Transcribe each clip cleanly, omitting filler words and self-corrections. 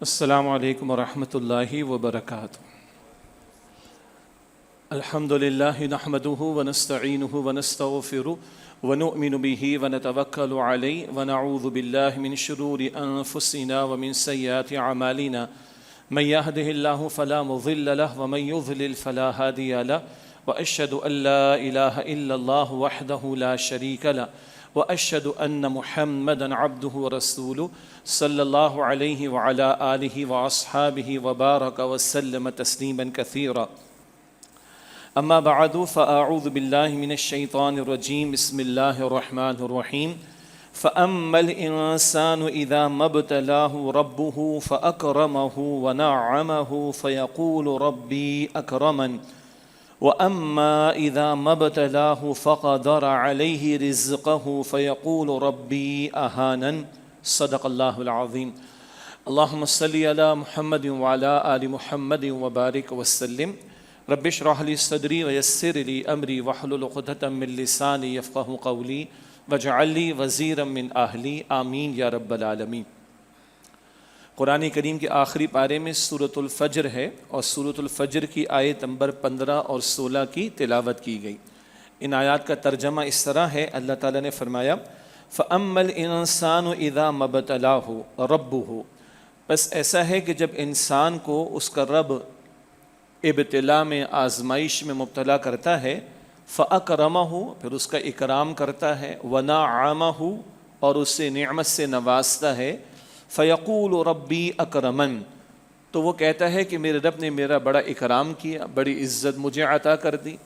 السلام علیکم ورحمۃ اللہ وبرکاتہ۔ الحمد للہ نحمده ونستعینه ونستغفره ونؤمن به ونتوکل علیہ ونعوذ باللہ من شرور انفسنا ومن سیئات اعمالنا من يهده الله فلا مضل له ومن يضلل فلا هادي له واشهد ان لا اله الا الله وحده لا شريك له واشهد ان محمدا عبده ورسوله صلی اللہ علیہ وعلى آلہ واصحابہ وبارک وسلم تسلیما کثیرا۔ اما بعد فاعوذ باللہ من الشیطان الرجیم، بسم اللہ الرحمن الرحیم۔ فأما الإنسان إذا ما ابتلاه ربه فأكرمه ونعمه فيقول ربي أكرمن وأما إذا ما ابتلاه فقدر عليه رزقه فيقول ربي أهانن۔ صدق اللہ العظیم۔ اللہم صلی علی محمد وعلی آل محمد وبارک وسلم۔ رب اشرح لی صدری ویسر لی امری واحلل عقدۃ من لسانی یفقہوا قولی واجعل لی وزیرا من اہلی، آمین یا رب العالمین۔ قرآن کریم کے آخری پارے میں سورۃ الفجر ہے اور سورۃ الفجر کی آیت نمبر 15 اور 16 کی تلاوت کی گئی۔ ان آیات کا ترجمہ اس طرح ہے، اللہ تعالیٰ نے فرمایا فَأَمَّا الْإِنسَانُ إِذَا مَا ابْتَلَاهُ رَبُّهُ، بس ایسا ہے کہ جب انسان کو اس کا رب ابتلا میں، آزمائش میں مبتلا کرتا ہے، فَأَكْرَمَهُ، پھر اس کا اکرام کرتا ہے، وَنَعَّمَهُ، اور اسے نعمت سے نوازتا ہے، فَيَقُولُ رَبِّي أَكْرَمَنِ، تو وہ کہتا ہے کہ میرے رب نے میرا بڑا اکرام کیا، بڑی عزت مجھے عطا کر دی۔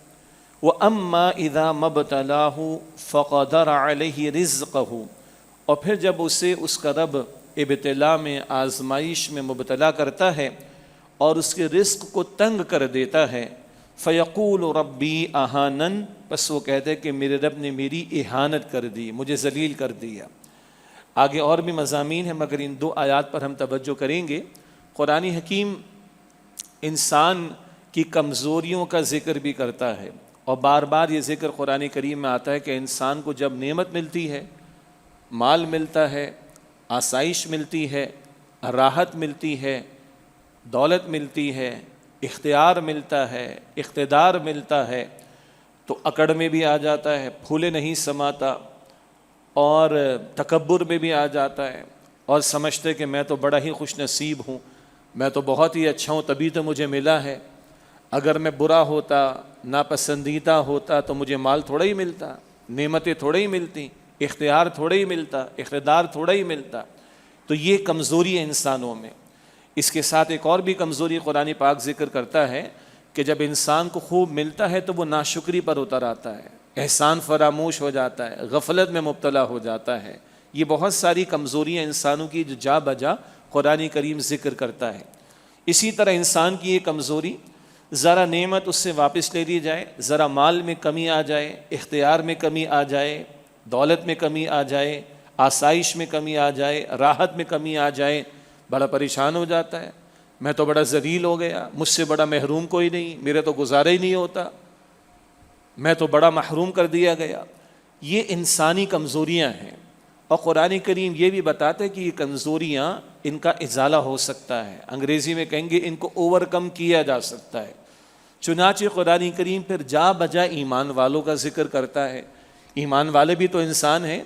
وَأَمَّا إِذَا مَا ابْتَلَاهُ فَقَدَرَ عَلَيْهِ رِزْقَهُ، اور پھر جب اسے اس کا رب ابتلا میں، آزمائش میں مبتلا کرتا ہے اور اس کے رزق کو تنگ کر دیتا ہے، فَيَقُولُ رَبِّي أَهَانَنِ، پس وہ کہتا ہے کہ میرے رب نے میری اہانت کر دی، مجھے ذلیل کر دیا۔ آگے اور بھی مضامین ہیں مگر ان دو آیات پر ہم توجہ کریں گے۔ قرآن حکیم انسان کی کمزوریوں کا ذکر بھی کرتا ہے، اور بار بار یہ ذکر قرآن کریم میں آتا ہے کہ انسان کو جب نعمت ملتی ہے، مال ملتا ہے، آسائش ملتی ہے، راحت ملتی ہے، دولت ملتی ہے، اختیار ملتا ہے، اقتدار ملتا ہے، تو اکڑ میں بھی آ جاتا ہے، پھولے نہیں سماتا، اور تکبر میں بھی آ جاتا ہے، اور سمجھتے کہ میں تو بڑا ہی خوش نصیب ہوں، میں تو بہت ہی اچھا ہوں، تبھی تو مجھے ملا ہے، اگر میں برا ہوتا، ناپسندیدہ ہوتا تو مجھے مال تھوڑا ہی ملتا، نعمتیں تھوڑا ہی ملتی، اختیار تھوڑا ہی ملتا، اقتدار تھوڑا ہی ملتا۔ تو یہ کمزوری ہے انسانوں میں۔ اس کے ساتھ ایک اور بھی کمزوری قرآن پاک ذکر کرتا ہے کہ جب انسان کو خوب ملتا ہے تو وہ ناشکری پر اتر آتا ہے، احسان فراموش ہو جاتا ہے، غفلت میں مبتلا ہو جاتا ہے۔ یہ بہت ساری کمزوریاں انسانوں کی جو جا بجا قرآن کریم ذکر کرتا ہے۔ اسی طرح انسان کی یہ کمزوری، ذرا نعمت اس سے واپس لے لی جائے، ذرا مال میں کمی آ جائے، اختیار میں کمی آ جائے، دولت میں کمی آ جائے، آسائش میں کمی آ جائے، راحت میں کمی آ جائے، بڑا پریشان ہو جاتا ہے، میں تو بڑا ذلیل ہو گیا، مجھ سے بڑا محروم کوئی نہیں، میرے تو گزارا ہی نہیں ہوتا، میں تو بڑا محروم کر دیا گیا۔ یہ انسانی کمزوریاں ہیں، اور قرآن کریم یہ بھی بتاتا ہے کہ یہ کمزوریاں، ان کا ازالہ ہو سکتا ہے، انگریزی میں کہیں گے ان کو اوور کم کیا جا سکتا ہے۔ چنانچہ قرآن کریم پھر جا بجا ایمان والوں کا ذکر کرتا ہے۔ ایمان والے بھی تو انسان ہیں،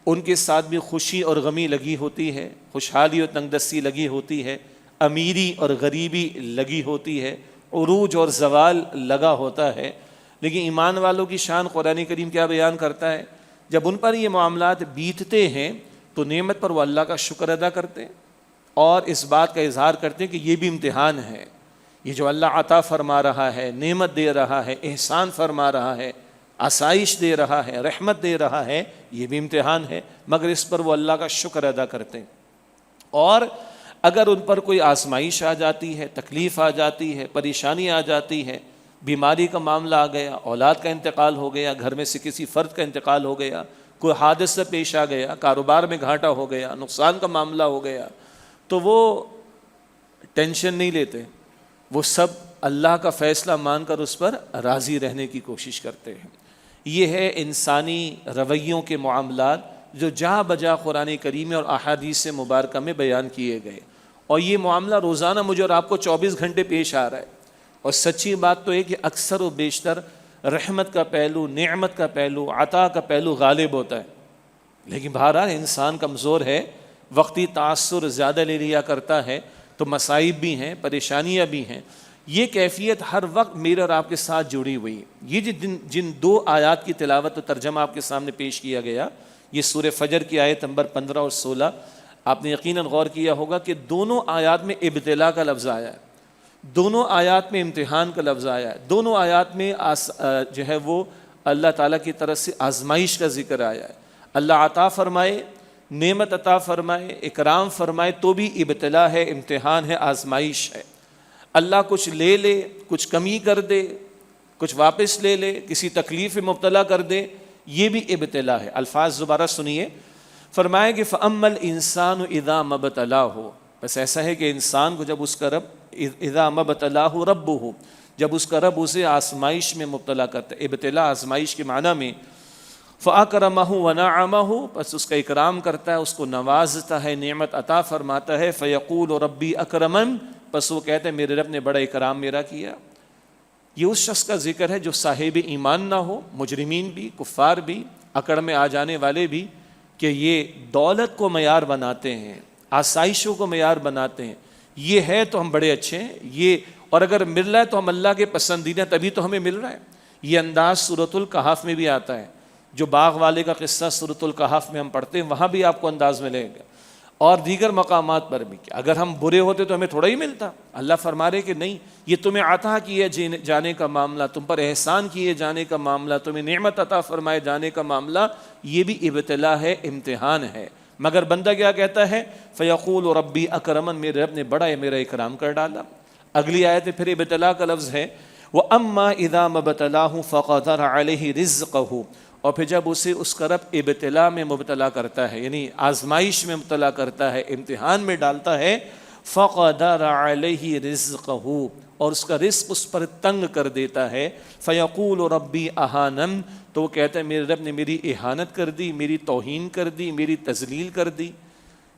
ان کے ساتھ بھی خوشی اور غمی لگی ہوتی ہے، خوشحالی اور تنگدستی لگی ہوتی ہے، امیری اور غریبی لگی ہوتی ہے، عروج اور زوال لگا ہوتا ہے، لیکن ایمان والوں کی شان قرآن کریم کیا بیان کرتا ہے؟ جب ان پر یہ معاملات بیتتے ہیں تو نعمت پر وہ اللہ کا شکر ادا کرتے ہیں، اور اس بات کا اظہار کرتے ہیں کہ یہ بھی امتحان ہے، یہ جو اللہ عطا فرما رہا ہے، نعمت دے رہا ہے، احسان فرما رہا ہے، آسائش دے رہا ہے، رحمت دے رہا ہے، یہ بھی امتحان ہے، مگر اس پر وہ اللہ کا شکر ادا کرتے ہیں۔ اور اگر ان پر کوئی آزمائش آ جاتی ہے، تکلیف آ جاتی ہے، پریشانی آ جاتی ہے، بیماری کا معاملہ آ گیا، اولاد کا انتقال ہو گیا، گھر میں سے کسی فرد کا انتقال ہو گیا، کوئی حادثہ پیش آ گیا، کاروبار میں گھاٹا ہو گیا، نقصان کا معاملہ ہو گیا، تو وہ ٹینشن نہیں لیتے، وہ سب اللہ کا فیصلہ مان کر اس پر راضی رہنے کی کوشش کرتے ہیں۔ یہ ہے انسانی رویوں کے معاملات جو جا بجا قرآن کریم اور احادیث مبارکہ میں بیان کیے گئے، اور یہ معاملہ روزانہ مجھے اور آپ کو 24 گھنٹے پیش آ رہا ہے. اور سچی بات تو ہے کہ اکثر و بیشتر رحمت کا پہلو، نعمت کا پہلو، عطا کا پہلو غالب ہوتا ہے. لیکن بہرحال انسان کمزور ہے، وقتی تاثر زیادہ لے لیا کرتا ہے تو مصائب بھی ہیں، پریشانیاں بھی ہیں. یہ کیفیت ہر وقت میرے اور آپ کے ساتھ جڑی ہوئی. یہ جن 2 آیات کی تلاوت و ترجمہ آپ کے سامنے پیش کیا گیا، یہ سورہ فجر کی آیت نمبر 15 اور 16، آپ نے یقیناً غور کیا ہوگا کہ دونوں آیات میں ابتلا کا لفظ آیا ہے، دونوں آیات میں امتحان کا لفظ آیا ہے، دونوں آیات میں جو ہے وہ اللہ تعالیٰ کی طرف سے آزمائش کا ذکر آیا ہے. اللہ عطا فرمائے، نعمت عطا فرمائے، اکرام فرمائے تو بھی ابتلا ہے، امتحان ہے، آزمائش ہے. اللہ کچھ لے لے، کچھ کمی کر دے، کچھ واپس لے لے، کسی تکلیف میں مبتلا کر دے، یہ بھی ابتلا ہے. الفاظ دوبارہ سنیے. فرمایا کہ فَأَمَّا الْإِنسَانُ إِذَا مَا ابْتَلَاهُ، بس ایسا ہے کہ انسان کو جب اس کا رب اذا ما ابتلاه ربه، جب اس کا رب اسے آزمائش میں مبتلا کرتا ہے. ابتلا آزمائش کے معنی میں فَأَكْرَمَهُ وَنَعَمَهُ، بس اس کا اکرام کرتا ہے، اس کو نوازتا ہے، نعمت عطا فرماتا ہے. فَيَقُولُ رَبِّي أَكْرَمَنِ، بس وہ کہتا ہے میرے رب نے بڑا اکرام میرا کیا. یہ اس شخص کا ذکر ہے جو صاحب ایمان نہ ہو، مجرمین بھی، کفار بھی، اکڑ میں آ جانے والے بھی، کہ یہ دولت کو معیار بناتے ہیں، آسائشوں کو معیار بناتے ہیں. یہ ہے تو ہم بڑے اچھے ہیں، یہ اور اگر مل رہا ہے تو ہم اللہ کے پسندیدہ، تبھی تو ہمیں مل رہا ہے. یہ انداز سورۃ الکہف میں بھی آتا ہے، جو باغ والے کا قصہ سورۃ الکہف میں ہم پڑھتے ہیں، وہاں بھی آپ کو انداز ملے گا، اور دیگر مقامات پر بھی. کہ اگر ہم برے ہوتے تو ہمیں تھوڑا ہی ملتا. اللہ فرما رہے کہ نہیں، یہ تمہیں عطا کیے جانے کا معاملہ، تم پر احسان کیے جانے کا معاملہ، تمہیں نعمت عطا فرمائے جانے کا معاملہ، یہ بھی ابتلا ہے، امتحان ہے. مگر بندہ کیا کہتا ہے؟ فَيَقُولُ رَبِّي أَكْرَمَنِ، میرے رب نے بڑا ہے، میرا اکرام کر ڈالا. اگلی آیت پھر ابتلا کا لفظ ہے وَأَمَّا إِذَا مَا ابْتَلَاهُ فَقَدَرَ عَلَيْهِ رِزْقَهُ، اور پھر جب اسے اس کا رب ابتلا میں مبتلا کرتا ہے، یعنی آزمائش میں مبتلا کرتا ہے، امتحان میں ڈالتا ہے. فَقَدَرَ عَلَيْهِ رِزْقَهُ، اور اس کا رزق اس پر تنگ کر دیتا ہے. فَيَقُولُ رَبِّي أَهَانَنِ، تو وہ کہتا ہے میرے رب نے میری اہانت کر دی، میری توہین کر دی، میری تذلیل کر دی.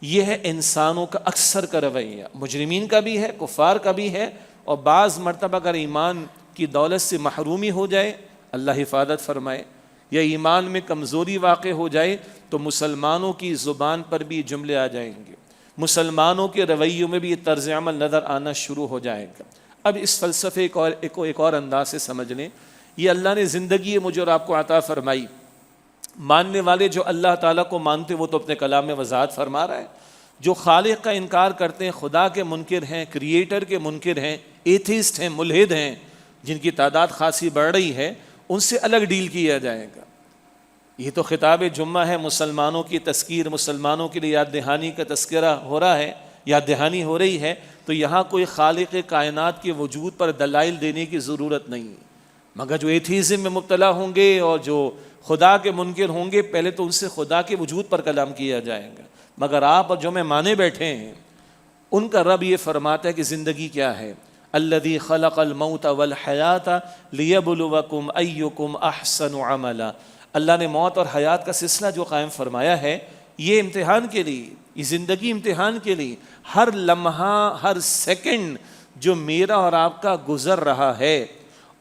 یہ ہے انسانوں کا اکثر کا رویہ، مجرمین کا بھی ہے، کفار کا بھی ہے. اور بعض مرتبہ اگر ایمان کی دولت سے محرومی ہو جائے، اللہ حفاظت فرمائے، یا ایمان میں کمزوری واقع ہو جائے، تو مسلمانوں کی زبان پر بھی جملے آ جائیں گے، مسلمانوں کے رویوں میں بھی یہ طرز عمل نظر آنا شروع ہو جائے گا. اب اس فلسفے کو ایک اور انداز سے سمجھ لیں. یہ اللہ نے زندگی مجھے اور آپ کو عطا فرمائی. ماننے والے جو اللہ تعالیٰ کو مانتے وہ تو اپنے کلام میں وضاحت فرما رہا ہے. جو خالق کا انکار کرتے ہیں، خدا کے منکر ہیں، کریٹر کے منکر ہیں، ایتھیسٹ ہیں، ملحد ہیں، جن کی تعداد خاصی بڑھ رہی ہے، ان سے الگ ڈیل کیا جائے گا. یہ تو خطاب جمعہ ہے، مسلمانوں کی تذکیر، مسلمانوں کے لیے یاد دہانی کا تذکرہ ہو رہا ہے، یاد دہانی ہو رہی ہے. تو یہاں کوئی خالق کائنات کے وجود پر دلائل دینے کی ضرورت نہیں. مگر جو ایتھیزم میں مبتلا ہوں گے اور جو خدا کے منکر ہوں گے، پہلے تو ان سے خدا کے وجود پر کلام کیا جائے گا. مگر آپ اور جو میں مانے بیٹھے ہیں، ان کا رب یہ فرماتا ہے کہ زندگی کیا ہے. الذی خلق الموت والحیات لیبلوکم ایکم احسن عملا. اللہ نے موت اور حیات کا سلسلہ جو قائم فرمایا ہے، یہ امتحان کے لیے، یہ زندگی امتحان کے لیے. ہر لمحہ، ہر سیکنڈ جو میرا اور آپ کا گزر رہا ہے،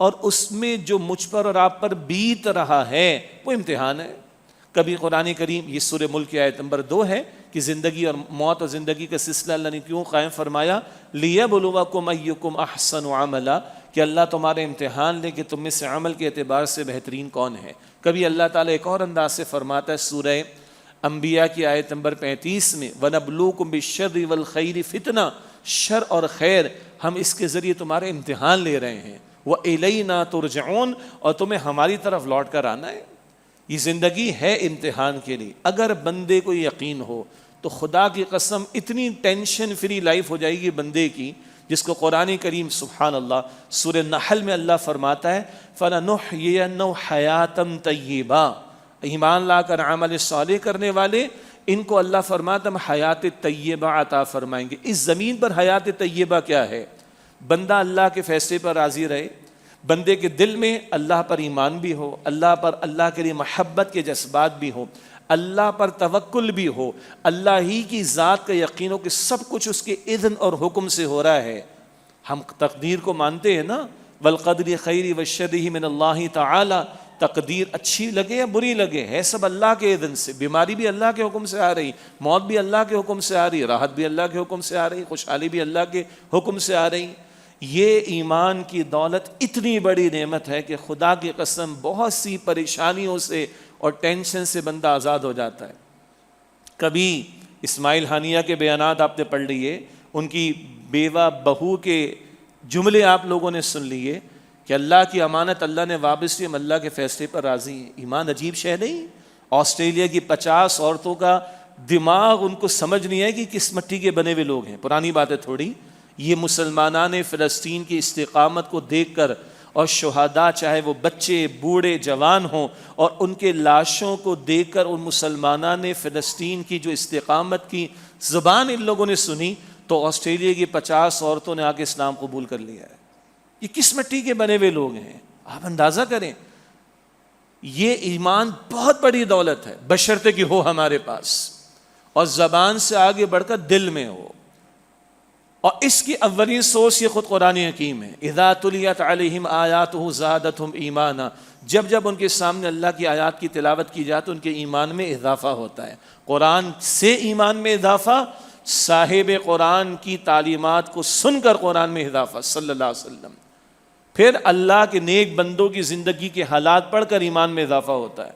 اور اس میں جو مجھ پر اور آپ پر بیت رہا ہے، وہ امتحان ہے. کبھی قرآن کریم، یہ سورہ ملک کی آیت نمبر 2 ہے کہ زندگی اور موت اور زندگی کا سلسلہ اللہ نے کیوں قائم فرمایا؟ لیبلوکم ایکم احسن عملا، کہ اللہ تمہارے امتحان لے کہ تم میں سے عمل کے اعتبار سے بہترین کون ہے. کبھی اللہ تعالیٰ ایک اور انداز سے فرماتا ہے سورہ انبیاء کی آیت نمبر 35 میں وَنَبْلُوكُمْ بِالشَّرِّ وَالْخَيْرِ فِتْنَةً، شر اور خیر ہم اس کے ذریعے تمہارے امتحان لے رہے ہیں. وَإِلَيْنَا تُرْجَعُونَ، اور تمہیں ہماری طرف لوٹ کر آنا ہے. یہ زندگی ہے امتحان کے لیے. اگر بندے کو یقین ہو تو خدا کی قسم اتنی ٹینشن فری لائف ہو جائے گی بندے کی، جس کو قرآن کریم سبحان اللہ سورہ نحل میں اللہ فرماتا ہے فَلَنُحْيِيَنَّهُ حَيَاةً طَيِّبَةً، ایمان لا کر عمل صالح کرنے والے، ان کو اللہ فرماتا ہم حیات طیبہ عطا فرمائیں گے. اس زمین پر حیات طیبہ کیا ہے؟ بندہ اللہ کے فیصلے پر راضی رہے، بندے کے دل میں اللہ پر ایمان بھی ہو، اللہ پر، اللہ کے لیے محبت کے جذبات بھی ہو. اللہ پر توکل بھی ہو، اللہ ہی کی ذات کا یقین ہو کہ سب کچھ اس کے اذن اور حکم سے ہو رہا ہے. ہم تقدیر کو مانتے ہیں نا، والقدر خیری والشر من اللہ تعالی، تقدیر اچھی لگے یا بری لگے ہے سب اللہ کے اذن سے. بیماری بھی اللہ کے حکم سے آ رہی، موت بھی اللہ کے حکم سے آ رہی، راحت بھی اللہ کے حکم سے آ رہی، خوشحالی بھی اللہ کے حکم سے آ رہی. یہ ایمان کی دولت اتنی بڑی نعمت ہے کہ خدا کی قسم بہت سی پریشانیوں سے اور ٹینشن سے بندہ آزاد ہو جاتا ہے. کبھی اسماعیل ہانیہ کے بیانات آپ نے پڑھ لیے، ان کی بیوہ بہو کے جملے آپ لوگوں نے سن لیے کہ اللہ کی امانت اللہ نے واپس لی، ہم اللہ کے فیصلے پر راضی ہیں. ایمان عجیب شے نہیں؟ آسٹریلیا کی 50 عورتوں کا دماغ ان کو سمجھ نہیں ہے کہ کس مٹی کے بنے ہوئے لوگ ہیں. پرانی بات ہے تھوڑی. یہ مسلمانان فلسطین کی استقامت کو دیکھ کر اور شہداء چاہے وہ بچے بوڑھے جوان ہوں اور ان کے لاشوں کو دیکھ کر ان مسلمانان فلسطین کی جو استقامت کی زبان ان لوگوں نے سنی تو آسٹریلیا کی 50 عورتوں نے آ کے اسلام قبول کر لیا ہے. یہ کس مٹی کے بنے ہوئے لوگ ہیں؟ آپ اندازہ کریں. یہ ایمان بہت بڑی دولت ہے بشرطے کہ ہو ہمارے پاس اور زبان سے آگے بڑھ کر دل میں ہو. اور اس کی اولین سورس یہ خود قرآن حکیم ہے. اذا تلیت علیہم آیاتہ زادتہم ایمانا، جب جب ان کے سامنے اللہ کی آیات کی تلاوت کی جائے تو ان کے ایمان میں اضافہ ہوتا ہے. قرآن سے ایمان میں اضافہ، صاحب قرآن کی تعلیمات کو سن کر قرآن میں اضافہ صلی اللہ علیہ وسلم. پھر اللہ کے نیک بندوں کی زندگی کے حالات پڑھ کر ایمان میں اضافہ ہوتا ہے.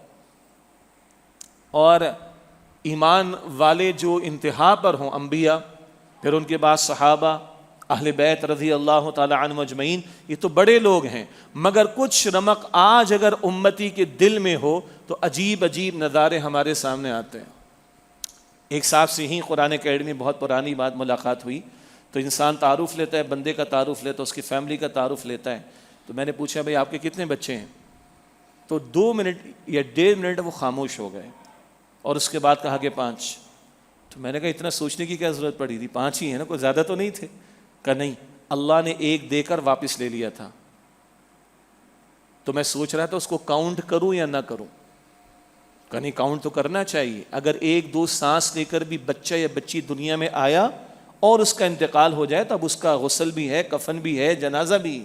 اور ایمان والے جو انتہا پر ہوں انبیاء، پھر ان کے بعد صحابہ، اہل بیت رضی اللہ تعالی عنہم اجمعین، یہ تو بڑے لوگ ہیں، مگر کچھ رمق آج اگر امتی کے دل میں ہو تو عجیب عجیب نظارے ہمارے سامنے آتے ہیں. ایک صاحب سے ہی قرآن اکیڈمی بہت پرانی بات ملاقات ہوئی تو انسان تعارف لیتا ہے، بندے کا تعارف لیتا ہے، اس کی فیملی کا تعارف لیتا ہے. تو میں نے پوچھا بھائی آپ کے کتنے بچے ہیں؟ تو 2 منٹ یا 1.5 منٹ وہ خاموش ہو گئے اور اس کے بعد کہا کہ 5. تو میں نے کہا اتنا سوچنے کی کیا ضرورت پڑی تھی، 5 ہی ہیں نا، کوئی زیادہ تو نہیں تھے. کہا نہیں، اللہ نے 1 دے کر واپس لے لیا تھا تو میں سوچ رہا تھا اس کو کاؤنٹ کروں یا نہ کروں. کہا نہیں کاؤنٹ تو کرنا چاہیے. اگر 1-2 سانس لے کر بھی بچہ یا بچی دنیا میں آیا اور اس کا انتقال ہو جائے تب اس کا غسل بھی ہے، کفن بھی ہے، جنازہ بھی،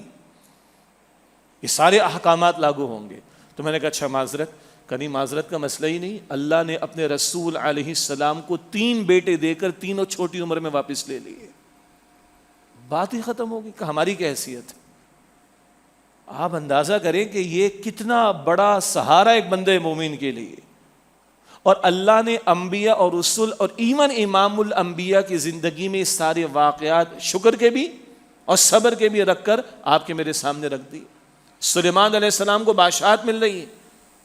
یہ سارے احکامات لاگو ہوں گے. تو میں نے کہا اچھا معذرت. کہیں معذرت کا مسئلہ ہی نہیں، اللہ نے اپنے رسول علیہ السلام کو 3 بیٹے دے کر تینوں چھوٹی عمر میں واپس لے لیے. بات ہی ختم ہوگی کہ ہماری کیا حیثیت ہے. آپ اندازہ کریں کہ یہ کتنا بڑا سہارا ایک بندے مومن کے لیے. اور اللہ نے انبیاء اور رسول اور ایون امام الانبیاء کی زندگی میں سارے واقعات شکر کے بھی اور صبر کے بھی رکھ کر آپ کے میرے سامنے رکھ دی. سلیمان علیہ السلام کو بادشاہت مل رہی ہے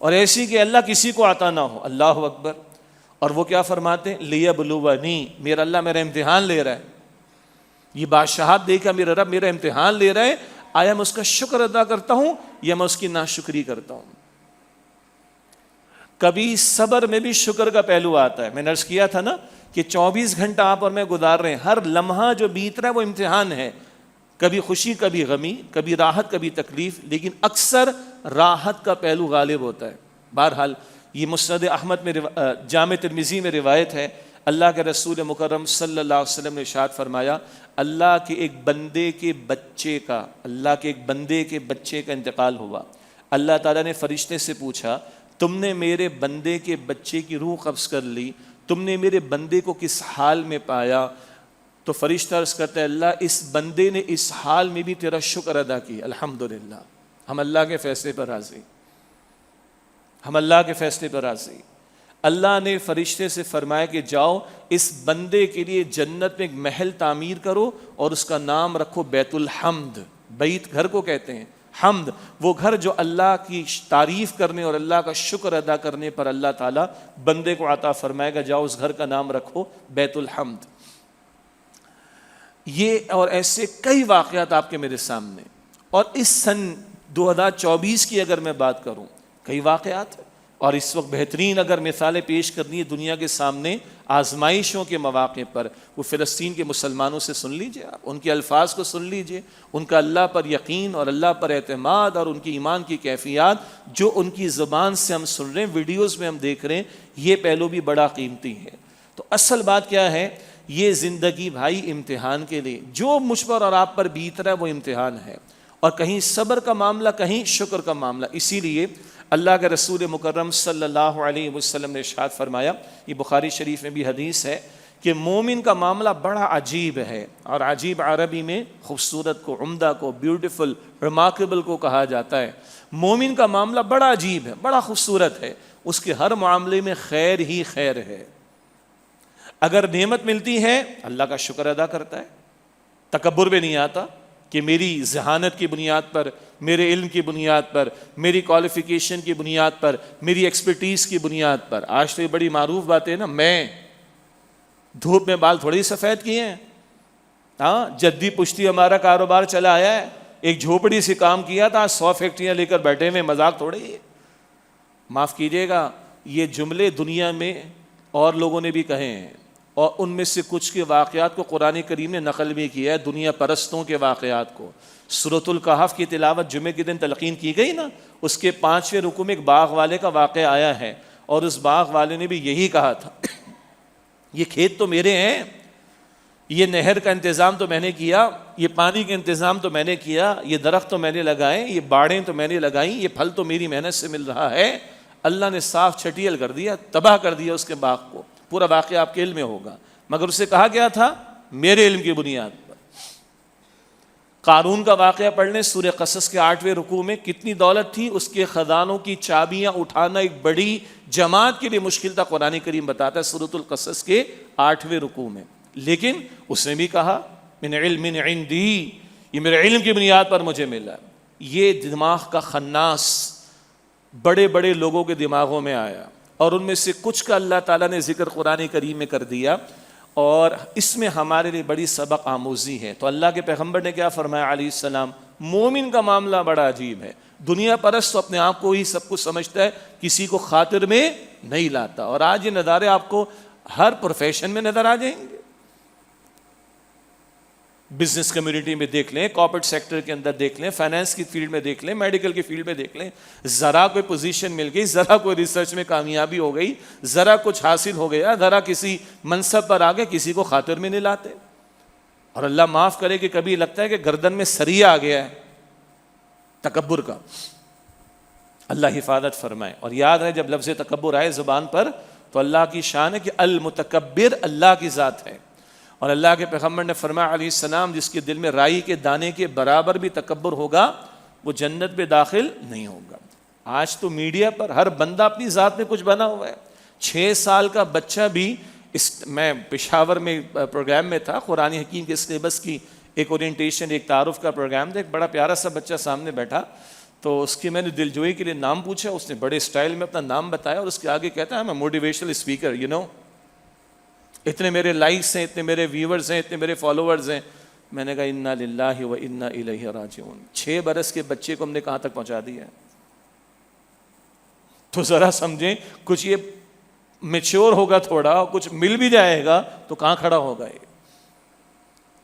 اور ایسی کہ اللہ کسی کو عطا نہ ہو. اللہ اکبر. اور وہ کیا فرماتے ہیں؟ لیبلونی، میرا اللہ میرا امتحان لے رہا ہے. یہ بادشاہت دے کر میرا رب میرا امتحان لے رہا ہے، آیا میں اس کا شکر ادا کرتا ہوں یا میں اس کی ناشکری کرتا ہوں. کبھی صبر میں بھی شکر کا پہلو آتا ہے. میں نے عرض کیا تھا نا کہ 24 گھنٹہ آپ اور میں گزار رہے ہیں، ہر لمحہ جو بیت رہا ہے وہ امتحان ہے. کبھی خوشی کبھی غمی، کبھی راحت کبھی تکلیف، لیکن اکثر راحت کا پہلو غالب ہوتا ہے. بہرحال یہ مسند احمد میں جامع ترمذی میں روایت ہے. اللہ کے رسول مکرم صلی اللہ علیہ وسلم نے ارشاد فرمایا اللہ کے ایک بندے کے بچے کا انتقال ہوا. اللہ تعالیٰ نے فرشتے سے پوچھا تم نے میرے بندے کے بچے کی روح قبض کر لی، تم نے میرے بندے کو کس حال میں پایا؟ تو فرشتہ عرض کرتا ہے اللہ اس بندے نے اس حال میں بھی تیرا شکر ادا کیا. الحمدللہ. ہم اللہ کے فیصلے پر راضی، ہم اللہ کے فیصلے پر راضی. اللہ نے فرشتے سے فرمایا کہ جاؤ اس بندے کے لیے جنت میں ایک محل تعمیر کرو اور اس کا نام رکھو بیت الحمد. بیت گھر کو کہتے ہیں، حمد وہ گھر جو اللہ کی تعریف کرنے اور اللہ کا شکر ادا کرنے پر اللہ تعالیٰ بندے کو عطا فرمائے گا. جاؤ اس گھر کا نام رکھو بیت الحمد. یہ اور ایسے کئی واقعات آپ کے میرے سامنے. اور اس سن 2024 کی اگر میں بات کروں، کئی واقعات. اور اس وقت بہترین اگر مثالیں پیش کرنی ہے دنیا کے سامنے آزمائشوں کے مواقع پر، وہ فلسطین کے مسلمانوں سے سن لیجئے، آپ ان کے الفاظ کو سن لیجئے، ان کا اللہ پر یقین اور اللہ پر اعتماد اور ان کی ایمان کی کیفیات جو ان کی زبان سے ہم سن رہے ہیں، ویڈیوز میں ہم دیکھ رہے ہیں، یہ پہلو بھی بڑا قیمتی ہے۔ تو اصل بات کیا ہے، یہ زندگی بھائی امتحان کے لیے، جو مجھ پر اور آپ پر بیت رہا ہے وہ امتحان ہے، اور کہیں صبر کا معاملہ، کہیں شکر کا معاملہ۔ اسی لیے اللہ کے رسول مکرم صلی اللہ علیہ وسلم نے ارشاد فرمایا، یہ بخاری شریف میں بھی حدیث ہے، کہ مومن کا معاملہ بڑا عجیب ہے، اور عجیب عربی میں خوبصورت کو، عمدہ کو، بیوٹیفل، ریمارکیبل کو کہا جاتا ہے۔ مومن کا معاملہ بڑا عجیب ہے، بڑا خوبصورت ہے، اس کے ہر معاملے میں خیر ہی خیر ہے۔ اگر نعمت ملتی ہے اللہ کا شکر ادا کرتا ہے، تکبر میں نہیں آتا کہ میری ذہانت کی بنیاد پر، میرے علم کی بنیاد پر، میری کوالیفیکیشن کی بنیاد پر، میری ایکسپرٹیز کی بنیاد پر۔ آج تو یہ بڑی معروف بات ہے نا، میں دھوپ میں بال تھوڑی سفید کیے ہیں، ہاں جدی پشتی ہمارا کاروبار چلا آیا ہے، ایک جھوپڑی سے کام کیا تھا، 100 فیکٹریاں لے کر بیٹھے ہوئے، مذاق تھوڑی ہے۔ معاف کیجیے گا، یہ جملے دنیا میں اور لوگوں نے بھی کہے ہیں، اور ان میں سے کچھ کے واقعات کو قرآن کریم نے نقل بھی کیا ہے، دنیا پرستوں کے واقعات کو۔ سورۃ الکہف کی تلاوت جمعے کے دن تلقین کی گئی نا، اس کے 5ویں رکوع میں ایک باغ والے کا واقعہ آیا ہے، اور اس باغ والے نے بھی یہی کہا تھا، یہ کھیت تو میرے ہیں، یہ نہر کا انتظام تو میں نے کیا، یہ پانی کا انتظام تو میں نے کیا، یہ درخت تو میں نے لگائے، یہ باڑیں تو میں نے لگائیں، یہ پھل تو میری محنت سے مل رہا ہے۔ اللہ نے صاف چھٹیل کر دیا، تباہ کر دیا اس کے باغ کو۔ پورا واقعہ آپ کے علم میں ہوگا، مگر اسے کہا گیا تھا میرے علم کی بنیاد پر۔ قارون کا واقعہ پڑھ لیں سورہ قصص کے 8ویں رکوع میں، کتنی دولت تھی، اس کے خزانوں کی چابیاں اٹھانا ایک بڑی جماعت کے لیے مشکل تھا، قرآن کریم بتاتا ہے سورۃ القصص کے 8ویں رکوع میں۔ لیکن اس نے بھی کہا من علم عندی، یہ میرے علم کی بنیاد پر مجھے ملا۔ یہ دماغ کا خناس بڑے بڑے لوگوں کے دماغوں میں آیا، اور ان میں سے کچھ کا اللہ تعالیٰ نے ذکر قرآن کریم میں کر دیا، اور اس میں ہمارے لیے بڑی سبق آموزی ہے۔ تو اللہ کے پیغمبر نے کیا فرمایا علیہ السلام، مومن کا معاملہ بڑا عجیب ہے، دنیا پرست تو اپنے آپ کو ہی سب کچھ سمجھتا ہے، کسی کو خاطر میں نہیں لاتا۔ اور آج یہ نظارے آپ کو ہر پروفیشن میں نظر آ جائیں گے، بزنس کمیونٹی میں دیکھ لیں، کارپوریٹ سیکٹر کے اندر دیکھ لیں، فائنانس کی فیلڈ میں دیکھ لیں، میڈیکل کی فیلڈ میں دیکھ لیں، ذرا کوئی پوزیشن مل گئی، ذرا کوئی ریسرچ میں کامیابی ہو گئی، ذرا کچھ حاصل ہو گیا، ذرا کسی منصب پر آ گئے، کسی کو خاطر میں نہیں لاتے۔ اور اللہ معاف کرے کہ کبھی لگتا ہے کہ گردن میں سریا آ گیا ہے تکبر کا، اللہ حفاظت فرمائے۔ اور یاد ہے جب لفظ تکبر آئے زبان پر تو اللہ کی شان ہے کہ المتکبر اللہ کی ذات ہے، اور اللہ کے پیغمبر نے فرمایا علیہ السلام، جس کے دل میں رائی کے دانے کے برابر بھی تکبر ہوگا وہ جنت میں داخل نہیں ہوگا۔ آج تو میڈیا پر ہر بندہ اپنی ذات میں کچھ بنا ہوا ہے، 6 سال کا بچہ بھی میں پشاور میں پروگرام میں تھا، قرآن حکیم کے سلیبس کی ایک اورینٹیشن، ایک تعارف کا پروگرام تھا، ایک بڑا پیارا سا بچہ سامنے بیٹھا، تو اس کی میں نے دلجوئی کے لیے نام پوچھا، اس نے بڑے اسٹائل میں اپنا نام بتایا، اور اس کے آگے کہتا ہے میں موٹیویشنل اسپیکر، اتنے میرے لائکس ہیں، اتنے میرے ویورز ہیں، اتنے میرے فالوورز ہیں۔ میں نے کہا انا للہ و انا الیہ راجعون، 6 برس کے بچے کو ہم نے کہاں تک پہنچا دیا ہے؟ تو ذرا سمجھیں، کچھ یہ میچور ہوگا تھوڑا، کچھ مل بھی جائے گا تو کہاں کھڑا ہوگا یہ؟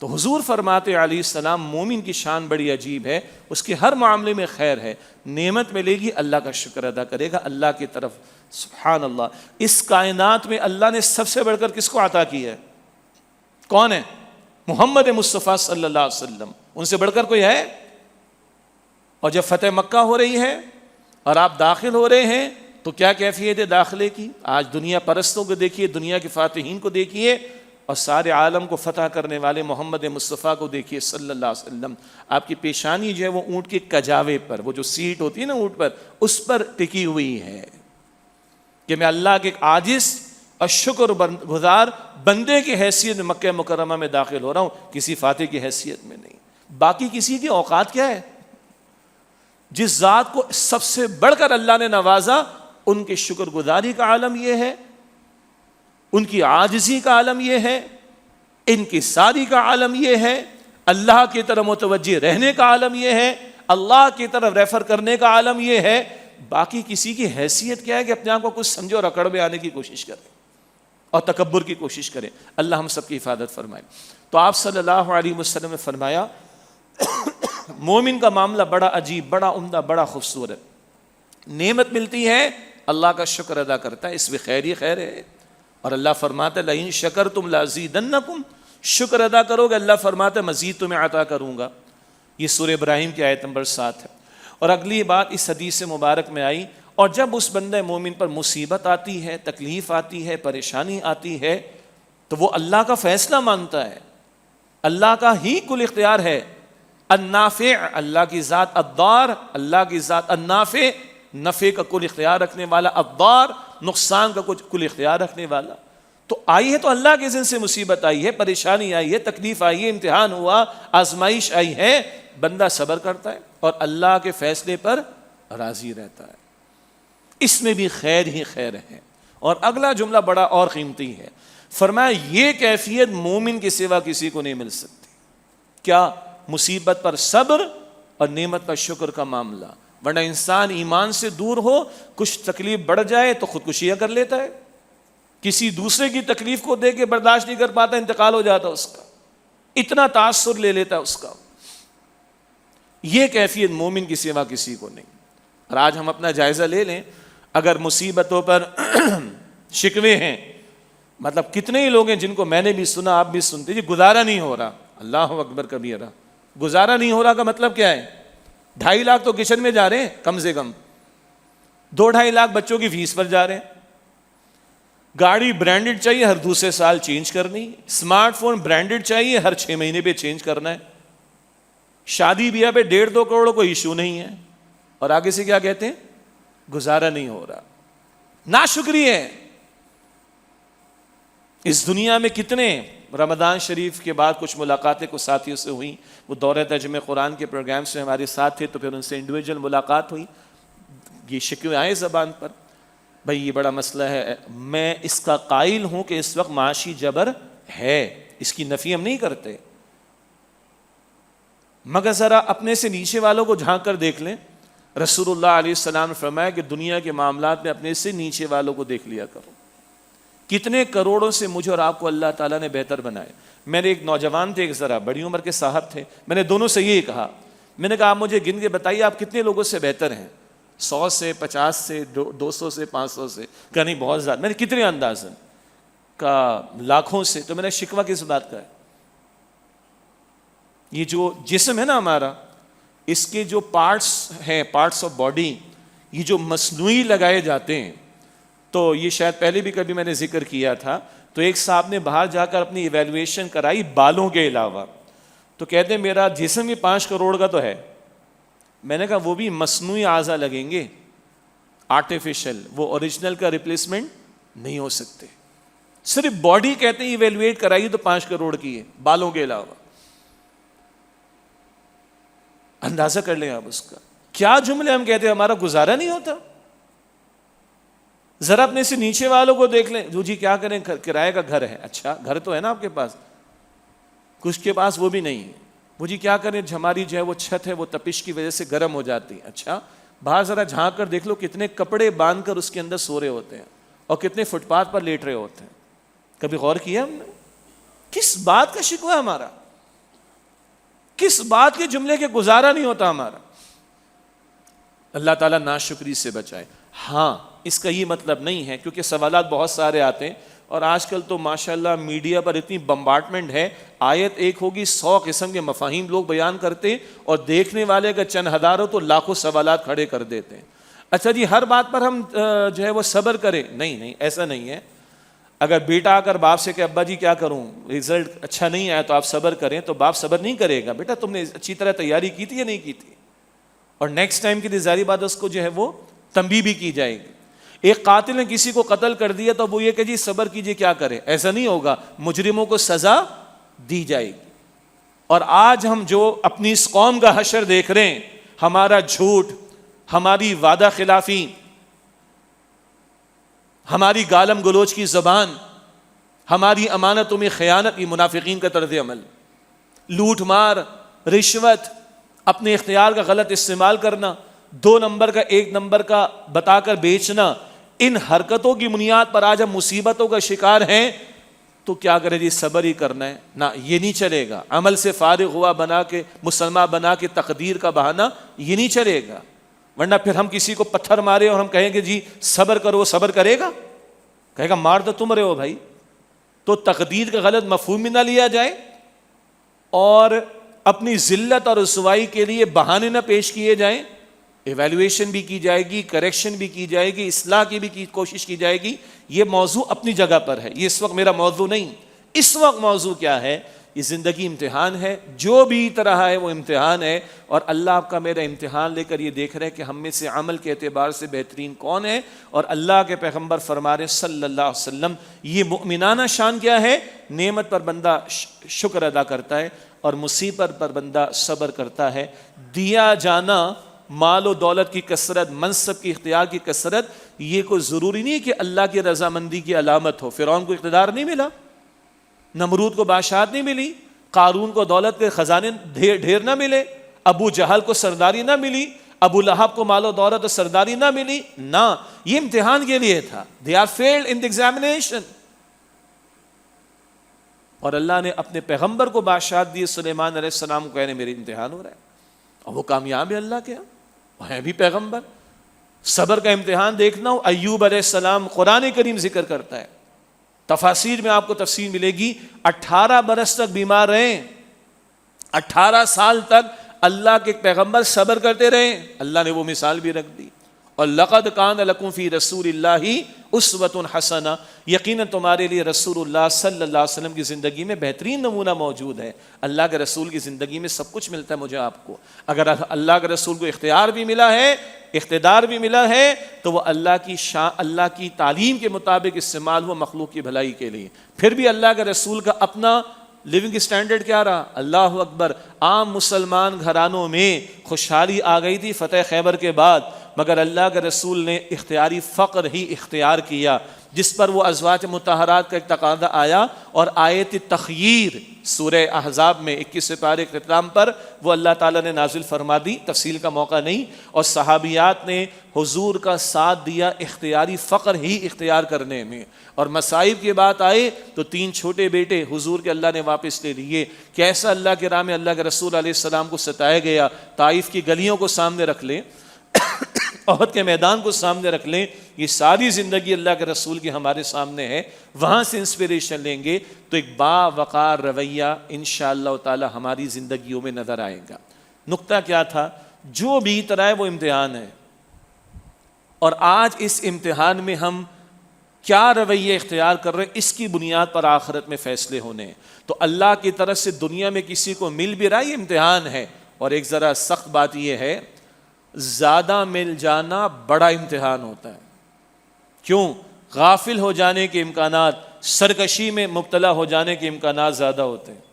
تو حضور فرماتے علیہ السلام مومن کی شان بڑی عجیب ہے، اس کے ہر معاملے میں خیر ہے، نعمت ملے گی اللہ کا شکر ادا کرے گا اللہ کی طرف۔ سبحان اللہ، اس کائنات میں اللہ نے سب سے بڑھ کر کس کو عطا کی ہے؟ کون ہے؟ محمد مصطفیٰ صلی اللہ علیہ وسلم، ان سے بڑھ کر کوئی ہے؟ اور جب فتح مکہ ہو رہی ہے اور آپ داخل ہو رہے ہیں تو کیا کیفیت ہے داخلے کی؟ آج دنیا پرستوں کو دیکھیے، دنیا کے فاتحین کو دیکھیے، اور سارے عالم کو فتح کرنے والے محمد مصطفیٰ کو دیکھیے صلی اللہ علیہ وسلم۔ آپ کی پیشانی جو ہے وہ اونٹ کے کجاوے پر، وہ جو سیٹ ہوتی ہے نا اونٹ پر، اس پر ٹکی ہوئی ہے کہ میں اللہ کے ایک عاجز اور شکر گزار بندے کی حیثیت میں مکہ مکرمہ میں داخل ہو رہا ہوں، کسی فاتح کی حیثیت میں نہیں۔ باقی کسی کی اوقات کیا ہے؟ جس ذات کو سب سے بڑھ کر اللہ نے نوازا، ان کے شکر گزاری کا عالم یہ ہے، ان کی عاجزی کا عالم یہ ہے، انکساری کا عالم یہ ہے، اللہ کی طرف متوجہ رہنے کا عالم یہ ہے، اللہ کی طرف ریفر کرنے کا عالم یہ ہے۔ باقی کسی کی حیثیت کیا ہے کہ اپنے آپ کو کچھ سمجھے اور اکڑ میں آنے کی کوشش کرے اور تکبر کی کوشش کرے. اللہ ہم سب کی حفاظت فرمائے. تو آپ صلی اللہ علیہ وسلم نے فرمایا مومن کا معاملہ بڑا عجیب، بڑا عمدہ، بڑا خوبصورت. نعمت ملتی ہے، اللہ کا شکر ادا کرتا ہے، اس میں خیر ہی خیر ہے. اور اللہ فرماتا ہے لئن شکرتم لازیدنکم، شکر ادا کرو گے اللہ فرماتا ہے مزید تمہیں عطا کروں گا. یہ سورہ ابراہیم کی آیت نمبر 7 ہے. اور اگلی بات اس حدیث مبارک میں آئی، اور جب اس بندہ مومن پر مصیبت آتی ہے، تکلیف آتی ہے، پریشانی آتی ہے، تو وہ اللہ کا فیصلہ مانتا ہے، اللہ کا ہی کل اختیار ہے. النافع، اللہ کی ذات، الضار، اللہ کی ذات، النافع، نفع کا کل اختیار رکھنے والا، الضار، نقصان کا کل اختیار رکھنے والا. تو آئی ہے تو اللہ کے اذن سے مصیبت آئی ہے، پریشانی آئی ہے، تکلیف آئی ہے، امتحان ہوا، آزمائش آئی ہے، بندہ صبر کرتا ہے اور اللہ کے فیصلے پر راضی رہتا ہے. اس میں بھی خیر ہی خیر ہے. اور اگلا جملہ بڑا اور قیمتی ہے، فرمایا یہ کیفیت مومن کے سوا کسی کو نہیں مل سکتی. کیا؟ مصیبت پر صبر اور نعمت پر شکر کا معاملہ. ورنہ انسان ایمان سے دور ہو، کچھ تکلیف بڑھ جائے تو خودکشیاں کر لیتا ہے، کسی دوسرے کی تکلیف کو دیکھ کے برداشت نہیں کر پاتا، انتقال ہو جاتا اس کا، اتنا تاثر لے لیتا اس کا. یہ کیفیت مومن کی سوا کسی کو نہیں. اور آج ہم اپنا جائزہ لے لیں، اگر مصیبتوں پر شکوے ہیں، مطلب کتنے ہی لوگ ہیں جن کو میں نے بھی سنا، آپ بھی سنتے، جی گزارا نہیں ہو رہا. اللہ اکبر کبیرہ. گزارا نہیں ہو رہا کا مطلب کیا ہے؟ 2.5 لاکھ تو کچن میں جا رہے ہیں کم سے کم، 2-2.5 لاکھ بچوں کی فیس پر جا رہے ہیں، گاڑی برانڈڈ چاہیے ہر دوسرے سال چینج کرنی، اسمارٹ فون برانڈڈ چاہیے ہر 6 مہینے پہ چینج کرنا ہے، شادی بیاہ پہ 1.5-2 کروڑ کوئی ایشو نہیں ہے. اور آگے سے کیا کہتے ہیں؟ گزارا نہیں ہو رہا. ناشکری ہے. اس دنیا میں کتنے، رمضان شریف کے بعد کچھ ملاقاتیں کچھ ساتھیوں سے ہوئیں، وہ دورہ ترجمہ قرآن کے پروگرام سے ہمارے ساتھ تھے، تو پھر ان سے انڈیویجول ملاقات ہوئی. یہ شکوے آئے زبان پر، بھائی یہ بڑا مسئلہ ہے، میں اس کا قائل ہوں کہ اس وقت معاشی جبر ہے، اس کی نفی ہم نہیں کرتے، مگر ذرا اپنے سے نیچے والوں کو جھانک کر دیکھ لیں. رسول اللہ علیہ السلام نے فرمایا کہ دنیا کے معاملات میں اپنے سے نیچے والوں کو دیکھ لیا کرو. کتنے کروڑوں سے مجھے اور آپ کو اللہ تعالیٰ نے بہتر بنائے. میرے ایک نوجوان تھے، ایک ذرا بڑی عمر کے صاحب تھے، میں نے دونوں سے یہی کہا، میں نے کہا آپ مجھے گن کے بتائیے آپ کتنے لوگوں سے بہتر ہیں، 100 سے، 50 سے، 200 سے، 500 سے؟ کہ نہیں بہت زیادہ. میں نے کتنے اندازن؟ کا لاکھوں سے. تو میں نے شکوہ کس بات کا ہے؟ یہ جو جسم ہے نا ہمارا، اس کے جو پارٹس ہیں، پارٹس آف باڈی، یہ جو مصنوعی لگائے جاتے ہیں، تو یہ شاید پہلے بھی کبھی میں نے ذکر کیا تھا. تو ایک صاحب نے باہر جا کر اپنی ایویلویشن کرائی بالوں کے علاوہ، تو کہتے ہیں میرا جسم ہی 5 کروڑ کا تو ہے. میں نے کہا وہ بھی مصنوعی اعضاء لگیں گے، آرٹیفیشل، وہ اوریجنل کا ریپلیسمنٹ نہیں ہو سکتے. صرف باڈی کہتے ہیں ایویلویٹ کرائیے تو 5 کروڑ کی ہے بالوں کے علاوہ. اندازہ کر لیں آپ اس کا. کیا جملے ہم کہتے ہیں، ہمارا گزارا نہیں ہوتا. ذرا اپنے سے نیچے والوں کو دیکھ لیں، جو جی کیا کریں، کرائے کا گھر ہے. اچھا گھر تو ہے نا آپ کے پاس، کچھ کے پاس وہ بھی نہیں ہے. وہ جی کیا کریں، ہماری جو ہے وہ چھت ہے وہ تپش کی وجہ سے گرم ہو جاتی. اچھا باہر ذرا جھانک کر دیکھ لو، کتنے کپڑے باندھ کر اس کے اندر سو رہے ہوتے ہیں اور کتنے فٹ پاتھ پر لیٹ رہے ہوتے ہیں. کبھی غور کیا ہم نے؟ کس بات کا شکوہ ہے ہمارا؟ کس بات کے جملے کے گزارا نہیں ہوتا ہمارا؟ اللہ تعالیٰ ناشکری سے بچائے. ہاں اس کا یہ مطلب نہیں ہے، کیونکہ سوالات بہت سارے آتے ہیں، اور آج کل تو ماشاءاللہ میڈیا پر اتنی بمبارڈمنٹ ہے، آیت ایک ہوگی 100 قسم کے مفاہیم لوگ بیان کرتے ہیں، اور دیکھنے والے اگر چند ہزار ہو تو لاکھوں سوالات کھڑے کر دیتے ہیں. اچھا جی ہر بات پر ہم جو ہے وہ صبر کریں؟ نہیں، ایسا نہیں ہے. اگر بیٹا آ کر باپ سے کہ ابا جی کیا کروں، رزلٹ اچھا نہیں آیا تو آپ صبر کریں، تو باپ صبر نہیں کرے گا. بیٹا تم نے اچھی طرح تیاری کی تھی یا نہیں کی تھی؟ اور نیکسٹ ٹائم کے لیے ظاہری بات اس کو جو ہے وہ تنبیہ بھی کی جائے گی. ایک قاتل نے کسی کو قتل کر دیا تو وہ یہ کہ جی صبر کیجئے، کیا کرے؟ ایسا نہیں ہوگا، مجرموں کو سزا دی جائے گی. اور آج ہم جو اپنی اس قوم کا حشر دیکھ رہے ہیں، ہمارا جھوٹ، ہماری وعدہ خلافی، ہماری گالم گلوچ کی زبان، ہماری امانتوں میں خیانت، یہ منافقین کا طرز عمل، لوٹ مار، رشوت، اپنے اختیار کا غلط استعمال کرنا، 2 نمبر کا 1 نمبر کا بتا کر بیچنا، ان حرکتوں کی بنیاد پر آج ہم مصیبتوں کا شکار ہیں، تو کیا کرے جی؟ صبر ہی کرنا ہے نا، یہ نہیں چلے گا۔ عمل سے فارغ ہوا بنا کے مسلمان بنا کے تقدیر کا بہانہ یہ نہیں چلے گا، ورنہ پھر ہم کسی کو پتھر مارے اور ہم کہیں گے جی صبر کرو، صبر کرے گا؟ کہے گا مار تو تم رہے ہو بھائی۔ تو تقدیر کا غلط مفہوم بھی نہ لیا جائے، اور اپنی ذلت اور رسوائی کے لیے بہانے نہ پیش کیے جائیں۔ ایویلویشن بھی کی جائے گی، کریکشن بھی کی جائے گی، اصلاح کی بھی کوشش کی جائے گی۔ یہ موضوع اپنی جگہ پر ہے، یہ اس وقت میرا موضوع نہیں۔ اس وقت موضوع کیا ہے؟ یہ زندگی امتحان ہے، جو بیت رہا ہے وہ امتحان ہے، اور اللہ آپ کا میرا امتحان لے کر یہ دیکھ رہے ہیں کہ ہم میں سے عمل کے اعتبار سے بہترین کون ہے۔ اور اللہ کے پیغمبر فرما رہے صلی اللہ علیہ وسلم، یہ مؤمنانہ شان کیا ہے؟ نعمت پر بندہ شکر ادا کرتا ہے، اور مصیبت پر بندہ صبر کرتا ہے۔ دیا جانا، مال و دولت کی کثرت، منصب کی اختیار کی کثرت، یہ کوئی ضروری نہیں کہ اللہ کی رضامندی کی علامت ہو۔ فرعون کو اقتدار نہیں ملا، نمرود کو بادشاہت نہیں ملی، قارون کو دولت کے خزانے ڈھیر نہ ملے، ابو جہل کو سرداری نہ ملی، ابو لہب کو مال و دولت و سرداری نہ ملی، نہ، یہ امتحان کے لیے تھا۔ they are failed in the examination۔ اور اللہ نے اپنے پیغمبر کو بادشاہت دی، سلیمان علیہ السلام کو، کہنے میرے امتحان ہو رہا ہے، اور وہ کامیاب ہے اللہ کے ہاں، وہ ہے بھی پیغمبر۔ صبر کا امتحان دیکھنا ہو، ایوب علیہ السلام قرآن کریم ذکر کرتا ہے، تفاسیر میں آپ کو تفسیر ملے گی، 18 برس تک بیمار رہے، 18 سال تک اللہ کے پیغمبر صبر کرتے رہے۔ اللہ نے وہ مثال بھی رکھ دی، اور لقد کان لکم فی رسول اللہ اسوۃ حسنہ، یقیناً تمہارے لیے رسول اللہ صلی اللہ علیہ وسلم کی زندگی میں بہترین نمونہ موجود ہے۔ اللہ کے رسول کی زندگی میں سب کچھ ملتا ہے مجھے آپ کو۔ اگر اللہ کے رسول کو اختیار بھی ملا ہے، اقتدار بھی ملا ہے، تو وہ اللہ کی اللہ کی تعلیم کے مطابق استعمال ہوا مخلوق کی بھلائی کے لیے۔ پھر بھی اللہ کے رسول کا اپنا لیونگ سٹینڈرڈ کیا رہا؟ اللہ اکبر، عام مسلمان گھرانوں میں خوشحالی آ گئی تھی فتح خیبر کے بعد، مگر اللہ کے رسول نے اختیاری فقر ہی اختیار کیا، جس پر وہ ازواج مطہرات کا ایک تقاضا آیا، اور آیت تخییر سورہ احزاب میں 21 پارے اختتام پر وہ اللہ تعالیٰ نے نازل فرما دی، تفصیل کا موقع نہیں، اور صحابیات نے حضور کا ساتھ دیا اختیاری فقر ہی اختیار کرنے میں۔ اور مصائب کی بات آئے تو 3 چھوٹے بیٹے حضور کے اللہ نے واپس لے لیے۔ کیسا اللہ کے راہ میں اللہ کے رسول علیہ السلام کو ستایا گیا، طائف کی گلیوں کو سامنے رکھ لیں، احد کے میدان کو سامنے رکھ لیں، یہ ساری زندگی اللہ کے رسول کی ہمارے سامنے ہے، وہاں سے انسپریشن لیں گے تو ایک باوقار رویہ انشاءاللہ تعالی ہماری زندگیوں میں نظر آئے گا۔ نقطہ کیا تھا؟ جو بیت رہا ہے وہ امتحان ہے، اور آج اس امتحان میں ہم کیا رویہ اختیار کر رہے ہیں، اس کی بنیاد پر آخرت میں فیصلے ہونے ہیں۔ تو اللہ کی طرف سے دنیا میں کسی کو مل بھی رہا ہے، یہ امتحان ہے۔ اور ایک ذرا سخت بات یہ ہے، زیادہ مل جانا بڑا امتحان ہوتا ہے۔ کیوں؟ غافل ہو جانے کے امکانات، سرکشی میں مبتلا ہو جانے کے امکانات زیادہ ہوتے ہیں۔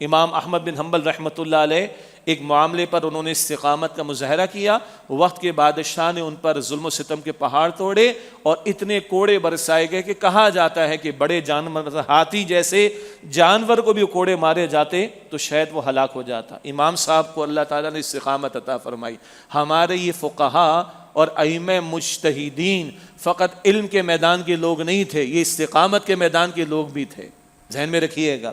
امام احمد بن حنبل رحمۃ اللہ علیہ ایک معاملے پر انہوں نے استقامت کا مظاہرہ کیا، وقت کے بادشاہ نے ان پر ظلم و ستم کے پہاڑ توڑے اور اتنے کوڑے برسائے گئے کہ کہا جاتا ہے کہ بڑے جانور، ہاتھی جیسے جانور کو بھی کوڑے مارے جاتے تو شاید وہ ہلاک ہو جاتا۔ امام صاحب کو اللہ تعالیٰ نے استقامت عطا فرمائی۔ ہمارے یہ فقہا اور ائمہ مجتہدین فقط علم کے میدان کے لوگ نہیں تھے، یہ استقامت کے میدان کے لوگ بھی تھے، ذہن میں رکھیے گا۔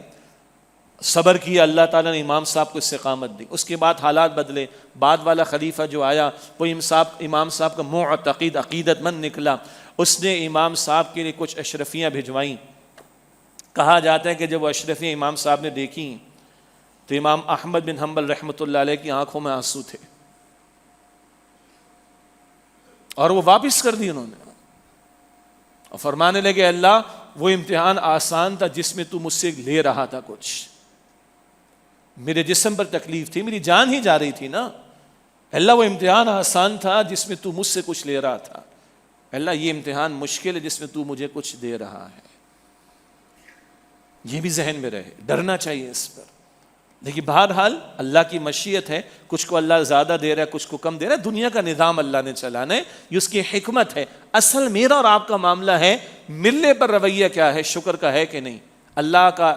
صبر کیا، اللہ تعالیٰ نے امام صاحب کو استقامت دی۔ اس کے بعد حالات بدلے، بعد والا خلیفہ جو آیا وہ امام صاحب کا معتقد، عقیدت مند نکلا۔ اس نے امام صاحب کے لیے کچھ اشرفیاں بھجوائیں۔ کہا جاتا ہے کہ جب وہ اشرفیاں امام صاحب نے دیکھیں تو امام احمد بن حنبل رحمۃ اللہ علیہ کی آنکھوں میں آنسو تھے، اور وہ واپس کر دی انہوں نے، اور فرمانے لگے اللہ وہ امتحان آسان تھا جس میں تو مجھ سے لے رہا تھا کچھ، میرے جسم پر تکلیف تھی، میری جان ہی جا رہی تھی نا، اللہ وہ امتحان آسان تھا جس میں تو مجھ سے کچھ لے رہا تھا، اللہ یہ امتحان مشکل ہے جس میں تو مجھے کچھ دے رہا ہے۔ یہ بھی ذہن میں رہے، ڈرنا چاہیے اس پر۔ لیکن بہرحال اللہ کی مشیت ہے، کچھ کو اللہ زیادہ دے رہا ہے، کچھ کو کم دے رہا ہے، دنیا کا نظام اللہ نے چلانا ہے، یہ اس کی حکمت ہے۔ اصل میرا اور آپ کا معاملہ ہے ملنے پر رویہ کیا ہے، شکر کا ہے کہ نہیں۔ اللہ کا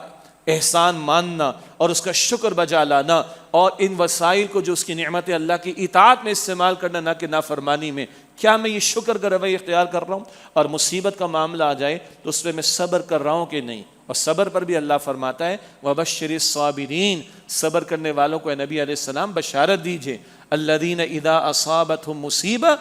احسان ماننا اور اس کا شکر بجا لانا، اور ان وسائل کو جو اس کی نعمت اللہ کی اطاعت میں استعمال کرنا، نہ کہ نافرمانی میں۔ کیا میں یہ شکر کا رویہ اختیار کر رہا ہوں؟ اور مصیبت کا معاملہ آ جائے تو اس پہ میں صبر کر رہا ہوں کہ نہیں؟ اور صبر پر بھی اللہ فرماتا ہے وَبَشِّرِ الصَّابِرِينَ، صبر کرنے والوں کو اے نبی علیہ السلام بشارت دیجئے۔ الَّذِينَ إِذَا أَصَابَتْهُمْ مُصِیبَۃٌ،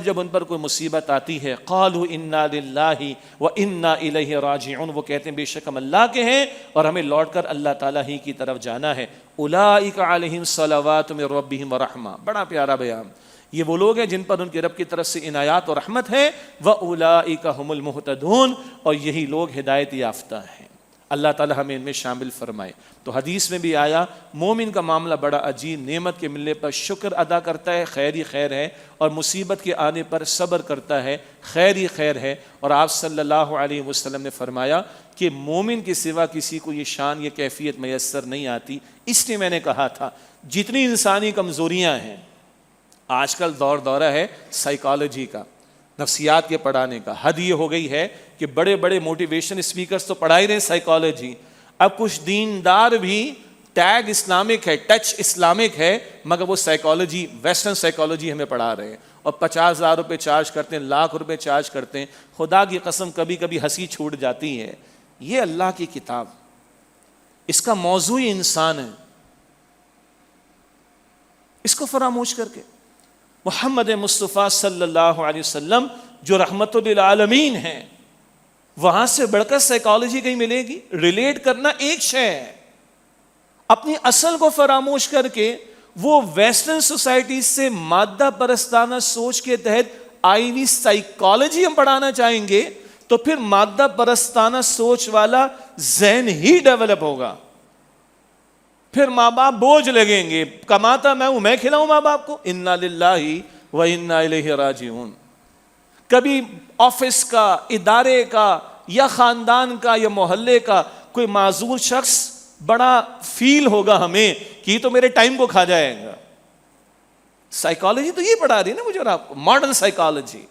جب ان پر کوئی مصیبت آتی ہے، قَالُوا إِنَّا لِلَّهِ وَإِنَّا إِلَيْهِ رَاجِعُونَ، وہ کہتے ہیں بے شک ہم اللہ کے ہیں اور ہمیں لوٹ کر اللہ تعالیٰ ہی کی طرف جانا ہے۔ أُولَٰئِكَ عَلَيْهِمْ صَلَوَاتٌ مِّن رَّبِّهِمْ وَرَحْمَةٌ، بڑا پیارا بیان۔ یہ وہ لوگ ہیں جن پر ان کے رب کی طرف سے عنایات اور رحمت ہے، وَأُولَٰئِكَ هُمُ الْمُهْتَدُونَ، اور یہی لوگ ہدایت یافتہ ہیں۔ اللہ تعالی ہمیں ان میں شامل فرمائے۔ تو حدیث میں بھی آیا مومن کا معاملہ بڑا عجیب، نعمت کے ملنے پر شکر ادا کرتا ہے، خیر ہی خیر ہے، اور مصیبت کے آنے پر صبر کرتا ہے، خیر ہی خیر ہے۔ اور آپ صلی اللہ علیہ وسلم نے فرمایا کہ مومن کے سوا کسی کو یہ شان، یہ کیفیت میسر نہیں آتی۔ اس لیے میں نے کہا تھا جتنی انسانی کمزوریاں ہیں، آج کل دورہ ہے سائیکالوجی کا، نفسیات کے پڑھانے کا، حد یہ ہو گئی ہے کہ بڑے بڑے موٹیویشن اسپیکرز تو پڑھا ہی رہے سائیکالوجی، اب کچھ دیندار بھی ٹیگ اسلامک ہے، ٹچ اسلامک ہے، مگر وہ سائیکالوجی، ویسٹرن سائیکالوجی ہمیں پڑھا رہے ہیں، اور 50,000 روپے چارج کرتے ہیں، لاکھ روپے چارج کرتے ہیں۔ خدا کی قسم کبھی کبھی ہنسی چھوٹ جاتی ہے۔ یہ اللہ کی کتاب، اس کا موضوع ہی انسان ہے، اس کو فراموش کر کے محمد مصطفیٰ صلی اللہ علیہ وسلم جو رحمت للعالمین ہیں، وہاں سے بڑھ کر سائیکالوجی کہیں ملے گی؟ ریلیٹ کرنا ایک شے ہے، اپنی اصل کو فراموش کر کے وہ ویسٹرن سوسائٹی سے مادہ پرستانہ سوچ کے تحت آئی ہوئی سائیکالوجی ہم پڑھانا چاہیں گے تو پھر مادہ پرستانہ سوچ والا ذہن ہی ڈیولپ ہوگا، پھر ماں باپ بوجھ لگیں گے، کماتا میں کھلاؤں ماں باپ کو؟ انا للہ و انا الیہ راجعون۔ کبھی آفس کا، ادارے کا، یا خاندان کا، یا محلے کا کوئی معذور شخص بڑا فیل ہوگا ہمیں کہ یہ تو میرے ٹائم کو کھا جائے گا۔ سائیکالوجی تو یہ پڑھا رہی ہے نا مجھے اور آپ کو، ماڈرن سائیکالوجی۔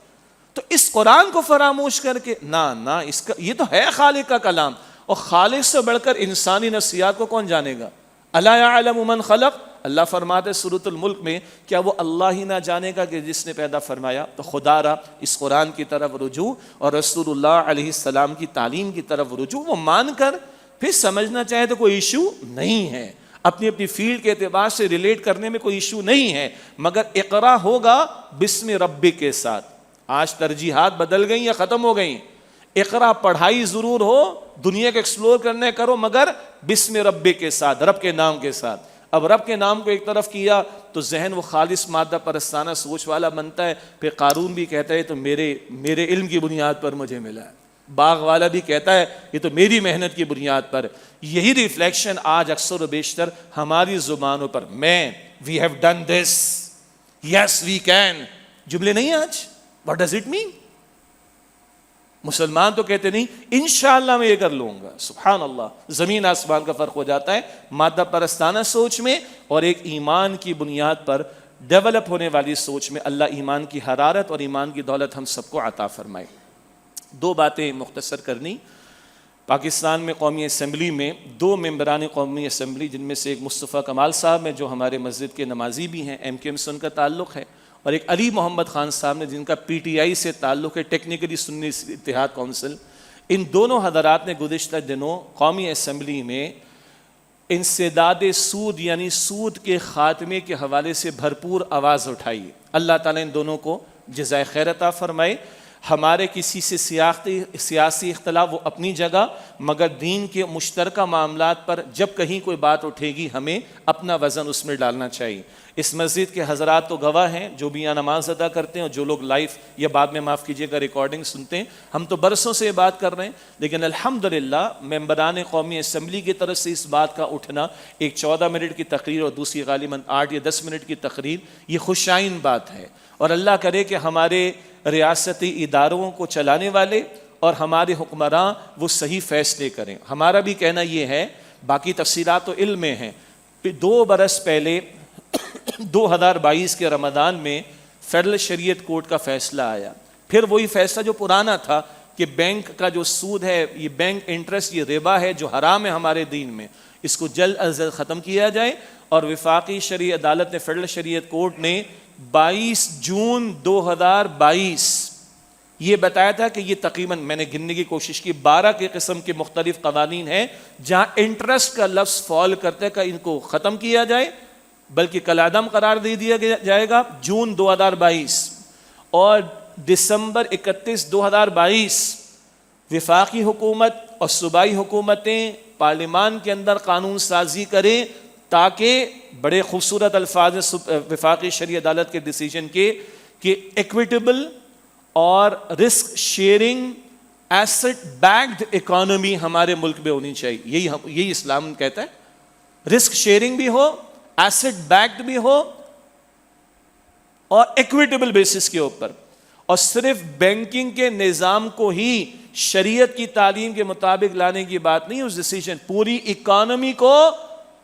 تو اس قرآن کو فراموش کر کے نہ اس کا، یہ تو ہے خالق کا کلام، اور خالق سے بڑھ کر انسانی نفسیات کو کون جانے گا؟ الا یعلم من خلق، اللہ فرماتے سورۃ الملک میں، کیا وہ اللہ ہی نہ جانے گا کہ جس نے پیدا فرمایا؟ تو خدا را اس قرآن کی طرف رجوع اور رسول اللہ علیہ السلام کی تعلیم کی طرف رجوع، وہ مان کر پھر سمجھنا چاہے تو کوئی ایشو نہیں ہے، اپنی اپنی فیلڈ کے اعتبار سے ریلیٹ کرنے میں کوئی ایشو نہیں ہے، مگر اقرا ہوگا بسم ربک کے ساتھ۔ آج ترجیحات بدل گئیں یا ختم ہو گئیں؟ اقرا پڑھائی ضرور ہو، دنیا کو ایکسپلور کرنے کرو، مگر بسم ربک کے ساتھ، رب کے نام کے ساتھ۔ اب رب کے نام کو ایک طرف کیا تو ذہن وہ خالص مادہ پرستانہ سوچ والا بنتا ہے۔ پھر قارون بھی کہتا ہے تو میرے علم کی بنیاد پر مجھے ملا ہے، باغ والا بھی کہتا ہے یہ تو میری محنت کی بنیاد پر۔ یہی ریفلیکشن آج اکثر و بیشتر ہماری زبانوں پر، we have done this, yes we can, جملے نہیں آج۔ What does it mean? مسلمان تو کہتے نہیں انشاءاللہ میں یہ کر لوں گا۔ سبحان اللہ، زمین آسمان کا فرق ہو جاتا ہے مادہ پرستانہ سوچ میں اور ایک ایمان کی بنیاد پر ڈیولپ ہونے والی سوچ میں۔ اللہ ایمان کی حرارت اور ایمان کی دولت ہم سب کو عطا فرمائے۔ دو باتیں مختصر کرنی۔ پاکستان میں قومی اسمبلی میں 2 ممبران قومی اسمبلی، جن میں سے ایک مصطفیٰ کمال صاحب ہیں جو ہمارے مسجد کے نمازی بھی ہیں، ایم کیو ایم سے ان کا تعلق ہے، اور ایک علی محمد خان صاحب نے جن کا پی ٹی آئی سے تعلق ہے، ٹیکنیکلی سنی اتحاد کونسل۔ ان دونوں حضرات نے گزشتہ دنوں قومی اسمبلی میں انسداد سود یعنی سود کے خاتمے کے حوالے سے بھرپور آواز اٹھائی۔ اللہ تعالیٰ ان دونوں کو جزائے خیر عطا فرمائے۔ ہمارے کسی سے سیاسی اختلاف وہ اپنی جگہ، مگر دین کے مشترکہ معاملات پر جب کہیں کوئی بات اٹھے گی ہمیں اپنا وزن اس میں ڈالنا چاہیے۔ اس مسجد کے حضرات تو گواہ ہیں جو بھی یہاں نماز ادا کرتے ہیں اور جو لوگ لائیو یا بعد میں معاف کیجیے گا ریکارڈنگ سنتے ہیں۔ ہم تو برسوں سے یہ بات کر رہے ہیں، لیکن الحمدللہ ممبران قومی اسمبلی کی طرف سے اس بات کا اٹھنا، ایک 14 منٹ کی تقریر اور دوسری غالباً 8 یا 10 منٹ کی تقریر، یہ خوشائن بات ہے۔ اور اللہ کرے کہ ہمارے ریاستی اداروں کو چلانے والے اور ہمارے حکمراں وہ صحیح فیصلے کریں۔ ہمارا بھی کہنا یہ ہے، باقی تفصیلات تو علم میں ہیں۔ 2 برس پہلے 2022 کے رمضان میں فیڈرل شریعت کورٹ کا فیصلہ آیا، پھر وہی فیصلہ جو پرانا تھا کہ بینک کا جو سود ہے، یہ بینک انٹرسٹ، یہ ربا ہے جو حرام ہے ہمارے دین میں، اس کو جلد از جلد ختم کیا جائے. اور وفاقی شرعی عدالت نے، فیڈرل شریعت کورٹ نے 22 جون 2022 یہ بتایا تھا کہ یہ تقریباً، میں نے گننے کی کوشش کی، 12 کے قسم کے مختلف قوانین ہیں جہاں انٹرسٹ کا لفظ فال کرتا ہے، کہ ان کو ختم کیا جائے، بلکہ کالعدم قرار دے دیا جائے گا. جون 2022 اور دسمبر 31 2022 وفاقی حکومت اور صوبائی حکومتیں پارلیمان کے اندر قانون سازی کریں تاکہ بڑے خوبصورت الفاظ وفاقی شرعی عدالت کے ڈیسیجن کے کہ ایکویٹیبل اور risk sharing asset backed economy ہمارے ملک میں ہونی چاہیے. یہی اسلام کہتا ہے، رسک شیئرنگ بھی ہو، ایسٹ بیکڈ بھی ہو اور ایکویٹیبل بیسس کے اوپر. اور صرف بینکنگ کے نظام کو ہی شریعت کی تعلیم کے مطابق لانے کی بات نہیں، اس ڈیسیجن پوری اکانومی کو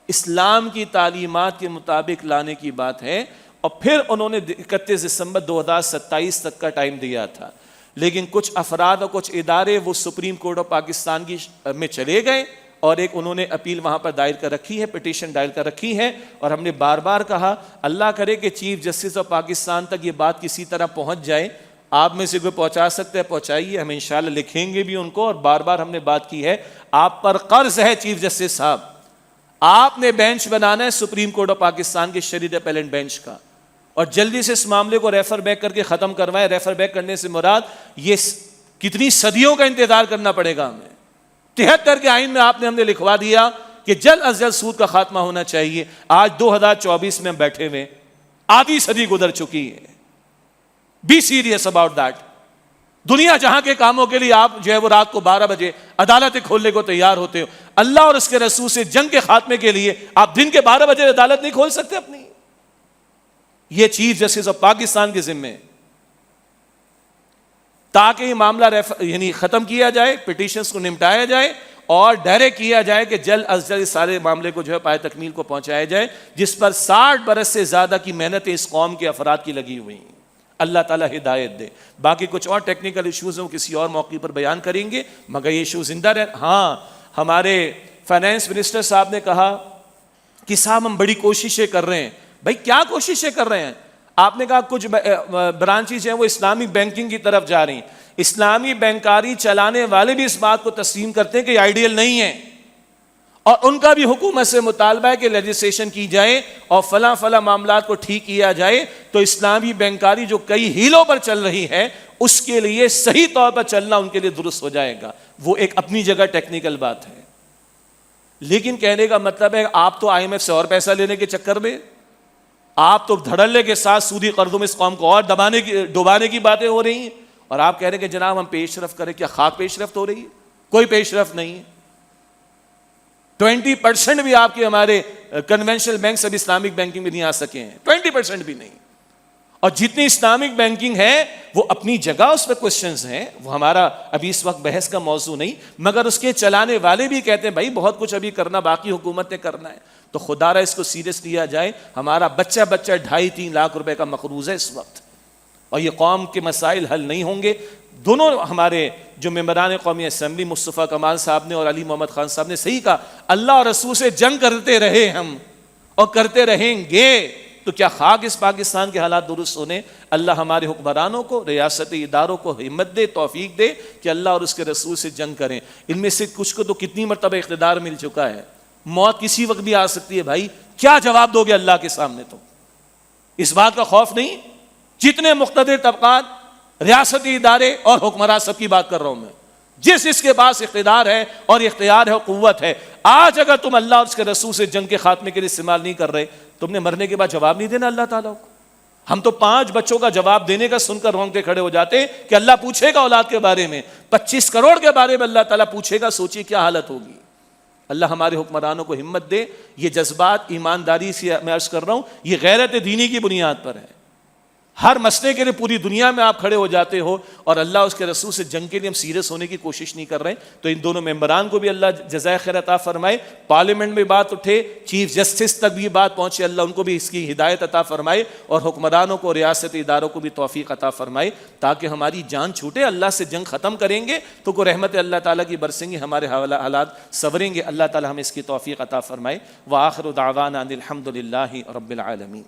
اسلام کی تعلیمات کے مطابق لانے کی بات ہے. اور پھر انہوں نے 31 دسمبر 2027 تک کا ٹائم دیا تھا، لیکن کچھ افراد اور کچھ ادارے وہ سپریم کورٹ آف پاکستان کی میں چلے گئے اور ایک انہوں نے اپیل وہاں پر دائر کر رکھی ہے، پٹیشن دائر کر رکھی ہے. اور ہم نے بار بار کہا اللہ کرے کہ چیف جسٹس آف پاکستان تک یہ بات کسی طرح پہنچ جائے. آپ میں سے کوئی پہنچا سکتے ہیں پہنچائیے، ہم انشاءاللہ لکھیں گے بھی ان کو. اور بار بار ہم نے بات کی ہے، آپ پر قرض ہے چیف جسٹس صاحب، آپ نے بینچ بنانا ہے سپریم کورٹ آف پاکستان کے شدید اپیلنٹ بینچ کا، اور جلدی سے اس معاملے کو ریفر بیک کر کے ختم کروائیں. ریفر بیک کرنے سے مراد یہ کتنی صدیوں کا انتظار کرنا پڑے گا ہمیں. 73 کے آئین میں آپ نے ہم نے لکھوا دیا کہ جلد از جلد سود کا خاتمہ ہونا چاہیے. آج 2024 میں ہم بیٹھے ہوئے، آدھی صدی گزر چکی ہے. Be serious about that. دنیا جہاں کے کاموں کے لیے آپ جو ہے وہ رات کو 12 بجے عدالتیں کھولنے کو تیار ہوتے ہو، اللہ اور اس کے رسول سے جنگ کے خاتمے کے لیے آپ دن کے 12 بجے عدالت نہیں کھول سکتے اپنی. یہ چیف جسٹس آف پاکستان کے ذمے ہے تاکہ یہ معاملہ یعنی ختم کیا جائے، پٹیشنز کو نمٹایا جائے اور ڈائریکٹ کیا جائے کہ جلد از جلد سارے معاملے کو جو ہے پائے تکمیل کو پہنچایا جائے، جس پر 60 برس سے زیادہ کی محنتیں اس قوم کے افراد کی لگی ہوئی ہیں. اللہ تعالیٰ ہدایت دے. باقی کچھ اور ٹیکنیکل ایشوز ہیں وہ کسی اور موقع پر بیان کریں گے، مگر یہ ایشو زندہ رہے. ہاں، ہمارے فائنانس منسٹر صاحب نے کہا کہ صاحب ہم بڑی کوششیں کر رہے ہیں. بھائی کیا کوششیں کر رہے ہیں؟ آپ نے کہا کچھ برانچز ہیں وہ اسلامک بینکنگ کی طرف جا رہی ہیں. اسلامی بینکاری چلانے والے بھی اس بات کو تسلیم کرتے ہیں کہ یہ آئیڈیل نہیں ہے، اور ان کا بھی حکومت سے مطالبہ ہے کہ لیجسلیشن کی جائے اور فلاں فلاں معاملات کو ٹھیک کیا جائے. تو اسلامی بینکاری جو کئی ہیلوں پر چل رہی ہے اس کے لیے صحیح طور پر چلنا ان کے لیے درست ہو جائے گا. وہ ایک اپنی جگہ ٹیکنیکل بات ہے، لیکن کہنے کا مطلب ہے آپ تو آئی ایم ایف سے اور پیسہ لینے کے چکر میں، آپ تو دھڑلے کے ساتھ سودی قرضوں میں اس قوم کو اور ڈبانے کی باتیں ہو رہی ہیں، اور آپ کہہ رہے ہیں کہ جناب ہم پیش رفت کریں. کیا خاک پیش رفت ہو رہی ہے؟ کوئی پیش رفت نہیں ہے. 20% بھی آپ کے ہمارے کنونشنل بینکس اب اسلامک بینکنگ میں نہیں آ سکے ہیں، 20% بھی نہیں. اور جتنی اسلامک بینکنگ ہے وہ اپنی جگہ، اس پہ کوشچنز ہیں، وہ ہمارا ابھی اس وقت بحث کا موضوع نہیں، مگر اس کے چلانے والے بھی کہتے ہیں بھائی بہت کچھ ابھی کرنا باقی، حکومت نے کرنا ہے. تو خدا را اس کو سیریس لیا جائے. ہمارا بچہ 2.5-3 لاکھ روپے کا مقروض ہے اس وقت، اور یہ قوم کے مسائل حل نہیں ہوں گے. دونوں ہمارے جو ممبران قومی اسمبلی مصطفیٰ کمال صاحب نے اور علی محمد خان صاحب نے صحیح کہا، اللہ اور رسول سے جنگ کرتے رہے ہم اور کرتے رہیں گے. تو کیا خاک اس پاکستان کے حالات درست ہونے؟ اللہ ہمارے حکمرانوں کو، ریاستی اداروں کو ہمت دے، توفیق دے کہ اللہ اور اس کے رسول سے جنگ کریں. ان میں سے کچھ کو تو کتنی مرتبہ اقتدار مل چکا ہے، موت کسی وقت بھی آ سکتی ہے. بھائی کیا جواب دو گے اللہ کے سامنے؟ تو اس بات کا خوف نہیں؟ جتنے مقتدر طبقات، ریاستی ادارے اور حکمران، سب کی بات کر رہا ہوں میں، جس کے پاس اقتدار ہے اور اختیار ہے، قوت ہے، آج اگر تم اللہ اور اس کے رسول سے جنگ کے خاتمے کے لیے استعمال نہیں کر رہے، تم نے مرنے کے بعد جواب نہیں دینا اللہ تعالیٰ کو. ہم تو 5 بچوں کا جواب دینے کا سن کر رونگٹے کھڑے ہو جاتے کہ اللہ پوچھے گا اولاد کے بارے میں، 25 کروڑ کے بارے میں اللہ تعالیٰ پوچھے گا. سوچیے کیا حالت ہوگی. اللہ ہمارے حکمرانوں کو ہمت دے. یہ جذبات ایمانداری سے میں عرض کر رہا ہوں، یہ غیرت دینی کی بنیاد پر ہے. ہر مسئلے کے لیے پوری دنیا میں آپ کھڑے ہو جاتے ہو اور اللہ اس کے رسول سے جنگ کے لیے ہم سیریس ہونے کی کوشش نہیں کر رہے ہیں. تو ان دونوں ممبران کو بھی اللہ جزائے خیر عطا فرمائے. پارلیمنٹ میں بات اٹھے, چیف جسٹس تک بھی بات پہنچے, اللہ ان کو بھی اس کی ہدایت عطا فرمائے اور حکمرانوں کو, ریاستی اداروں کو بھی توفیق عطا فرمائے تاکہ ہماری جان چھوٹے. اللہ سے جنگ ختم کریں گے تو کوئی رحمت اللہ تعالیٰ کی برسیں گی, ہمارے حالات سنوریں گے. اللہ تعالیٰ ہمیں اس کی توفیق عطا فرمائے. وآخر دعوانا ان الحمد للہ رب العالمین.